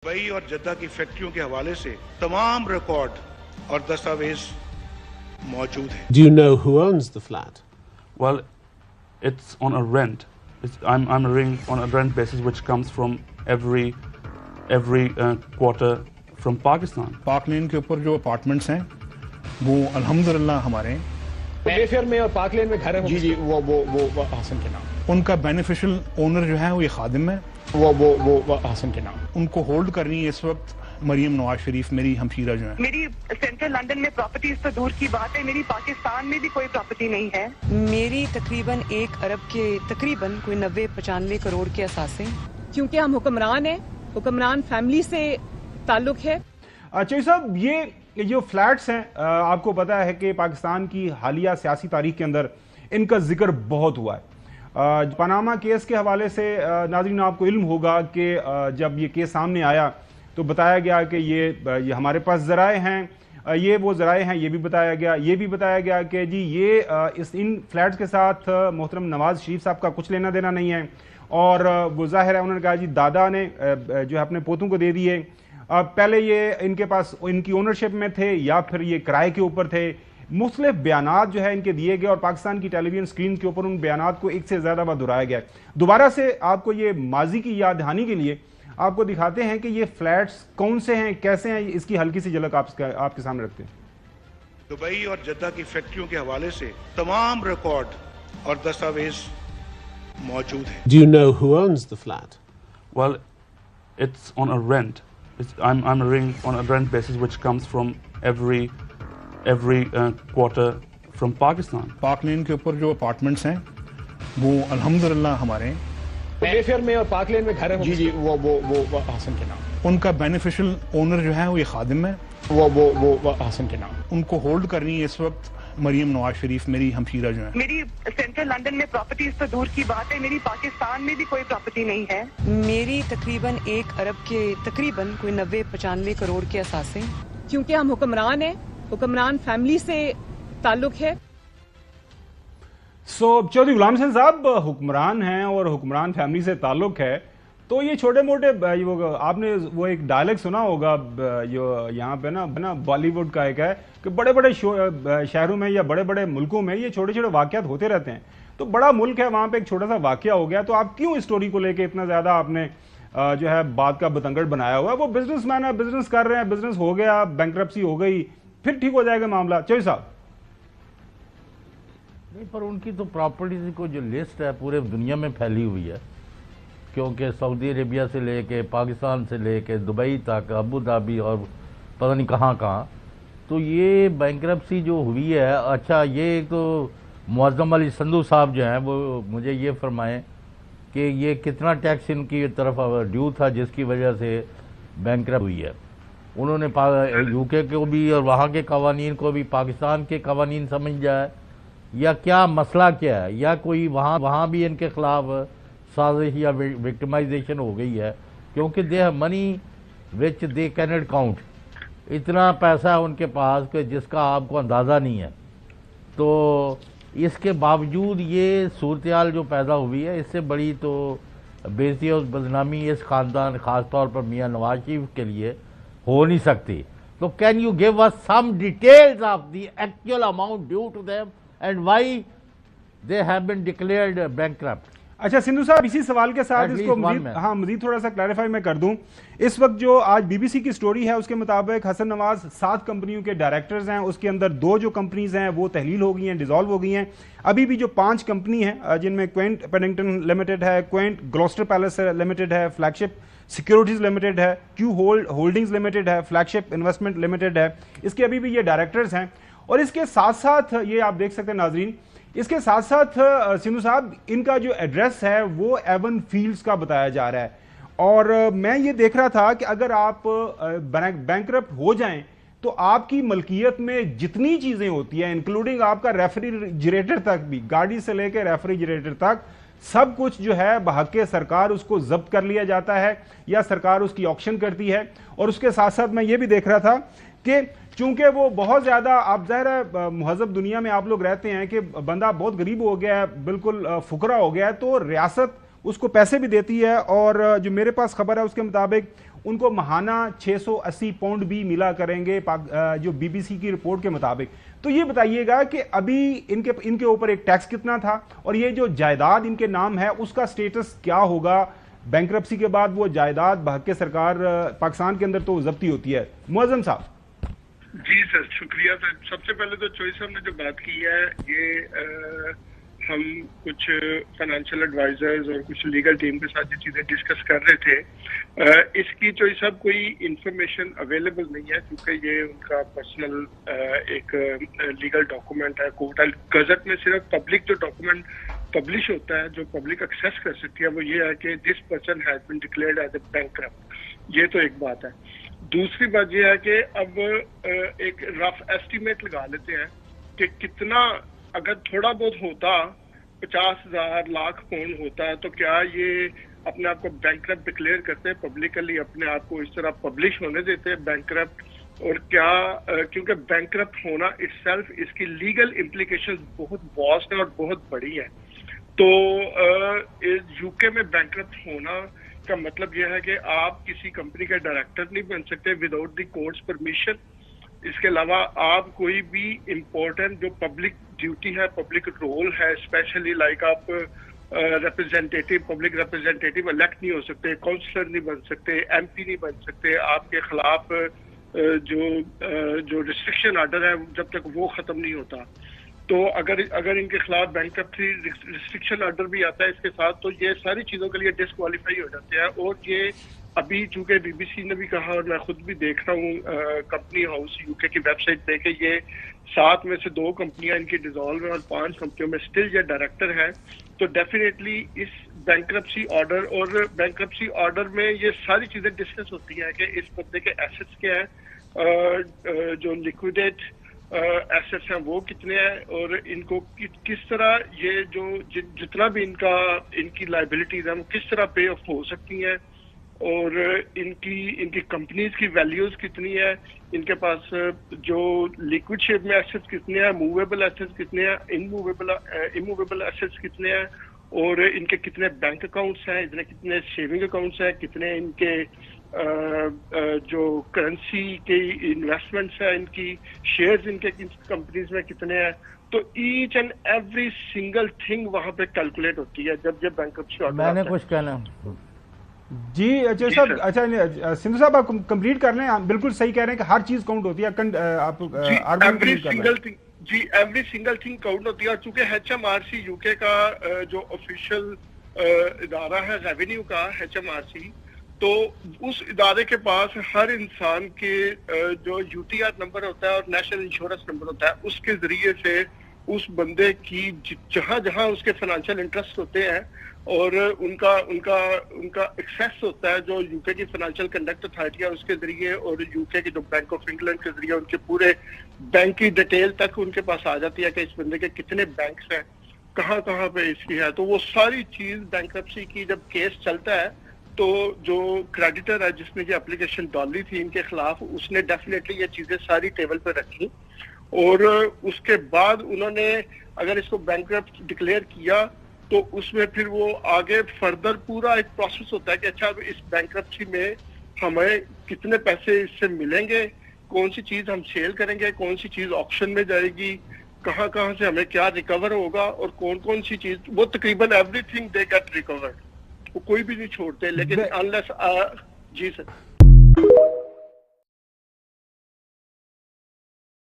Dubai और जद्दा की फैक्ट्रियों के हवाले से तमाम रिकॉर्ड और दस्तावेज मौजूद हैं। Do you know who owns the flat? Well, it's on a rent. I'm renting on a rent basis, which comes from every quarter from Pakistan. Park lane के ऊपर जो अपार्टमेंट्स हैं वो अल्हम्दुलिल्लाह हमारे मेफेयर में और पार्क लेन में घर है। जी वो हसन के नाम। उनका बेनिफिशियल ओनर जो है वो ये खादिम है, वो हसन के नाम। उनको होल्ड कर रही है इस वक्त मरियम नवाज शरीफ, मेरी हमशीरा जो है। मेरी सेंट्रल लंदन में प्रॉपर्टीज तो दूर की बात है, मेरी पाकिस्तान में भी कोई प्रॉपर्टी नहीं है। मेरी तकरीबन 1 अरब के तकरीबन कोई 90-95 करोड़ के असासे, क्योंकि हम हुक्मरान हैं, हुक्मरान फैमिली से ताल्लुक है। चौधरी साहब, ये जो फ्लैट्स हैं, आपको पता है कि पाकिस्तान की हालिया सियासी तारीख के अंदर इनका जिक्र बहुत हुआ है। पनामा केस के हवाले से नाज़रीन आपको इल्म होगा कि जब ये केस सामने आया तो बताया गया कि ये हमारे पास ज़राए हैं, ये वो ज़राए हैं, ये भी बताया गया कि जी ये इन फ्लैट्स के साथ मोहतरम नवाज शरीफ साहब का कुछ लेना देना नहीं है। और वो ज़ाहिर है उन्होंने कहा जी दादा ने जो है अपने पोतों को दे दिए। पहले ये इनके पास इनकी ओनरशिप में थे या फिर ये किराए के ऊपर थे। मुख्तलिफ बयानात जो है इनके दिए गए और पाकिस्तान की टेलीविजन स्क्रीन के ऊपर उन बयानात को एक से ज़्यादा बार दोहराया गया। दोबारा से आपको ये माजी की याद दहानी के लिए आपको दिखाते हैं कि ये फ्लैट्स कौन से हैं, कैसे हैं, इसकी हल्की सी झलक आपके सामने रखते हैं। दुबई और जद्दा की फैक्ट्रियों के हवाले से तमाम रिकॉर्ड और दस्तावेज मौजूद हैं। Do you know who owns the flat? Well, it's on a rent. I'm renting on a rent basis, which comes from every quarter from Pakistan. Park lane के ऊपर जो अपार्टमेंट्स हैं वो अल्हम्दुलिल्लाह हमारे मेफेयर में और पार्क लेन में घर है। जी वो हसन के नाम। उनका बेनिफिशियल ओनर जो है वो ये खादिम है, वो हसन के नाम। उनको होल्ड कर रही है इस वक्त मरियम नवाज शरीफ, मेरी हमशीरा जो है। मेरी सेंट्रल लंदन में प्रॉपर्टीज तो दूर की बात है, मेरी पाकिस्तान में भी कोई प्रॉपर्टी नहीं है। मेरी तकरीबन 1 अरब के तकरीबन कोई 90-95 करोड़ के असासे, क्योंकि हम हुक्मरान हैं, हुक्मरान फैमिली से ताल्लुक है। चौधरी गुलाम हसन साहब हुक्मरान हैं और हुक्मरान फैमिली से ताल्लुक है, तो ये छोटे मोटे आपने वो एक डायलॉग सुना होगा जो यहाँ पे ना बॉलीवुड का एक है कि बड़े बड़े शहरों में या बड़े बड़े मुल्कों में ये छोटे छोटे वाक़यात होते रहते हैं। तो बड़ा मुल्क है, वहाँ पे एक छोटा सा वाक़या हो गया, तो आप क्यों इस स्टोरी को लेके इतना ज़्यादा आपने जो है बात का बतंगड़ बनाया हुआ है? वो बिजनेसमैन है, बिजनेस कर रहे हैं, बिजनेस हो गया, बैंकरप्सी हो गई, फिर ठीक हो जाएगा मामला। चौधरी साहब नहीं, पर उनकी तो प्रॉपर्टीज को जो लिस्ट है पूरे दुनिया में फैली हुई है, क्योंकि सऊदी अरेबिया से लेके पाकिस्तान से लेके दुबई तक, अबू धाबी और पता नहीं कहाँ कहाँ। तो ये बैंकरप्सी जो हुई है, अच्छा ये तो मुअज़्ज़म अली संधू साहब जो हैं वो मुझे ये फरमाएं कि ये कितना टैक्स इनकी तरफ ड्यू था जिसकी वजह से बैंकरप्ट हुई है। उन्होंने यूके को भी और वहाँ के कवानीन को भी पाकिस्तान के कवानीन समझ जाए, या क्या मसला क्या है, या कोई वहाँ भी इनके खिलाफ साजिश या विक्टिमाइजेशन हो गई है, क्योंकि they have money which they can not count. इतना पैसा है उनके पास कि जिसका आपको अंदाज़ा नहीं है। तो इसके बावजूद ये सूरत जो पैदा हुई है, इससे बड़ी तो बेइज्जती और बदनामी इस ख़ानदान ख़ास तौर पर मियाँ नवाज शरीफ के लिए हो नहीं सकती। तो can you give us some details of the actual amount due to them and why they have been declared bankrupt? अच्छा सिंधु साहब, इसी सवाल के साथ इसको मजीद थोड़ा सा क्लैरिफाई मैं कर दूं। इस वक्त जो आज बीबीसी की स्टोरी है उसके मुताबिक हसन नवाज 7 कंपनियों के डायरेक्टर्स हैं, उसके अंदर 2 जो कंपनीज हैं वो तहलील हो गई हैं, डिसॉल्व हो गई हैं। अभी भी जो 5 कंपनी हैं जिनमें क्वेंट पेडिंगटन लिमिटेड है, क्वेंट ग्लोस्टर पैलेस लिमिटेड है, फ्लैगशिप सिक्योरिटीज लिमिटेड है, क्यू होल्डिंग्स लिमिटेड है, फ्लैगशिप इन्वेस्टमेंट लिमिटेड है, इसके अभी भी ये डायरेक्टर्स हैं। और इसके साथ साथ ये आप देख सकते हैं नाजरीन, इसके साथ साथ सिंधु साहब इनका जो एड्रेस है वो एवन फील्ड्स का बताया जा रहा है। और मैं ये देख रहा था कि अगर आप बैंकरप्ट हो जाएं तो आपकी मलकियत में जितनी चीज़ें होती हैं, इंक्लूडिंग आपका रेफ्रिजरेटर तक भी, गाड़ी से लेकर रेफ्रिजरेटर तक सब कुछ जो है बहक़ सरकार उसको जब्त कर लिया जाता है या सरकार उसकी ऑक्शन करती है। और उसके साथ साथ मैं ये भी देख रहा था कि चूंकि वो बहुत ज़्यादा, आप ज़ाहिर है मुहज़्ज़ब दुनिया में आप लोग रहते हैं कि बंदा बहुत गरीब हो गया है, बिल्कुल फुकरा हो गया है, तो रियासत उसको पैसे भी देती है। और जो मेरे पास खबर है उसके मुताबिक ان کو ماہانہ 680 پاؤنڈ بھی ملا کریں گے جو بی بی سی کی رپورٹ کے مطابق. تو یہ بتائیے گا کہ ابھی ان کے اوپر ایک ٹیکس کتنا تھا اور یہ جو جائیداد ان کے نام ہے اس کا سٹیٹس کیا ہوگا؟ بینکرپسی کے بعد وہ جائیداد بحق سرکار پاکستان کے اندر تو ضبطی ہوتی ہے. معظم صاحب. جی سر شکریہ سر. سب سے پہلے تو چوئی صاحب نے جو بات کی ہے یہ ہم کچھ فائنینشیل ایڈوائزرز اور کچھ لیگل ٹیم کے ساتھ یہ چیزیں ڈسکس کر رہے تھے. اس کی چوئی صاحب کوئی انفارمیشن اویلیبل نہیں ہے کیونکہ یہ ان کا پرسنل ایک لیگل ڈاکومنٹ ہے. کورٹ گزٹ میں صرف پبلک جو ڈاکومنٹ پبلش ہوتا ہے جو پبلک ایکسیس کر سکتی ہے وہ یہ ہے کہ this person has been declared as a bankrupt. یہ تو ایک بات ہے. دوسری بات یہ ہے کہ اب ایک رف ایسٹیمیٹ لگا لیتے ہیں کہ کتنا اگر تھوڑا بہت ہوتا 50,000 لاکھ پاؤنڈ ہوتا ہے تو کیا یہ اپنے آپ کو بینکرپٹ ڈکلیئر کرتے پبلکلی اپنے آپ کو اس طرح پبلش ہونے دیتے بینکرپٹ؟ اور کیا کیونکہ بینکرپٹ ہونا اٹ سیلف اس کی لیگل امپلیکیشن بہت واسٹ ہے اور بہت بڑی ہے. تو یو کے میں بینکرپٹ ہونا کا مطلب یہ ہے کہ آپ کسی کمپنی کا ڈائریکٹر نہیں بن سکتے وداؤٹ دی کورٹس پرمیشن. اس کے علاوہ آپ کوئی بھی امپورٹنٹ جو پبلک ڈیوٹی ہے پبلک رول ہے اسپیشلی لائک آپ ریپرزینٹیٹیو پبلک ریپرزینٹیٹیو الیکٹ نہیں ہو سکتے, کاؤنسلر نہیں بن سکتے, ایم پی نہیں بن سکتے. آپ کے خلاف جو ریسٹرکشن آرڈر ہے جب تک وہ ختم نہیں ہوتا تو اگر ان کے خلاف بینکرپسی ریسٹرکشن آرڈر بھی آتا ہے اس کے ساتھ تو یہ ساری چیزوں کے لیے ڈسکوالیفائی ہو جاتے ہیں. اور یہ ابھی چونکہ بی بی سی نے بھی کہا اور میں خود بھی دیکھ رہا ہوں کمپنی ہاؤس یو کے کی ویب سائٹ پہ کہ یہ 7 میں سے 2 کمپنیاں ان کی ڈیزالو ہیں اور 5 کمپنیوں میں اسٹل یہ ڈائریکٹر ہے. تو ڈیفینیٹلی اس بینکرپسی آرڈر اور بینکرپسی آرڈر میں یہ ساری چیزیں ڈسکس ہوتی ہیں کہ اس بندے کے ایسٹس کیا ہیں, جو لیکویڈیٹ ایسٹس ہیں وہ کتنے ہیں اور ان کو کس طرح یہ جو جتنا بھی ان کی لائبلٹیز ہیں وہ کس طرح پے آف ہو سکتی ہیں اور ان کی کمپنیز کی ویلیوز کتنی ہے, ان کے پاس جو لیکوڈ شیپ میں ایسٹس کتنے ہیں, موویبل ایسٹس کتنے ہیں, اموویبل ایسٹس کتنے ہیں اور ان کے کتنے بینک اکاؤنٹس ہیں, کتنے سیونگ اکاؤنٹس ہیں, کتنے ان کے جو کرنسی کے انویسٹمنٹس ہیں, ان کی شیئرز ان کے کمپنیز میں کتنے ہیں. تو each and every single thing وہاں پہ کیلکولیٹ ہوتی ہے جب یہ بینکرپسی آرڈر. میں نے کچھ کہنا. جی اچھا صاحب, اچھا سندھو صاحب آپ کمپلیٹ کر لیں. بالکل صحیح کہہ رہے ہیں کہ ہر چیز کاؤنٹ ہوتی ہے. آپ ایوری سنگل تھنگ کاؤنٹ ہوتی ہے. چونکہ H M R C U K کا جو آفیشیل ادارہ ہے ریونیو کا ایچ ایم آر سی, تو اس ادارے کے پاس ہر انسان کے جو یو ٹی آر نمبر ہوتا ہے اور نیشنل انشورنس نمبر ہوتا ہے, اس کے ذریعے سے اس بندے کی جہاں جہاں اس کے فائنینشیل انٹرسٹ ہوتے ہیں اور ان کا ایکسیس ہوتا ہے جو یو کے کی فائنینشیل کنڈکٹ اتھارٹی ہے اس کے ذریعے اور یو کے کی جو بینک آف انگلینڈ کے ذریعے ان کے پورے بینک کی ڈیٹیل تک ان کے پاس آ جاتی ہے کہ اس بندے کے کتنے بینکس ہیں, کہاں کہاں پہ اس کی ہے. تو وہ ساری چیز بینکرپسی کی جب کیس چلتا ہے تو جو کریڈیٹر ہے جس نے یہ اپلیکیشن ڈالی تھی ان کے خلاف, اس نے ڈیفینیٹلی یہ چیزیں ساری ٹیبل پہ رکھی اور اس کے بعد انہوں نے اگر اس کو بینکرپٹ ڈکلیئر کیا تو اس میں پھر وہ آگے فردر پورا ایک پروسیس ہوتا ہے کہ اچھا اس بینکرپسی میں ہمیں کتنے پیسے اس سے ملیں گے, کون سی چیز ہم سیل کریں گے, کون سی چیز آکشن میں جائے گی, کہاں کہاں سے ہمیں کیا ریکور ہوگا اور کون سی چیز. وہ تقریباً everything they get record, وہ کوئی بھی نہیں چھوڑتے. لیکن انلیس جی سر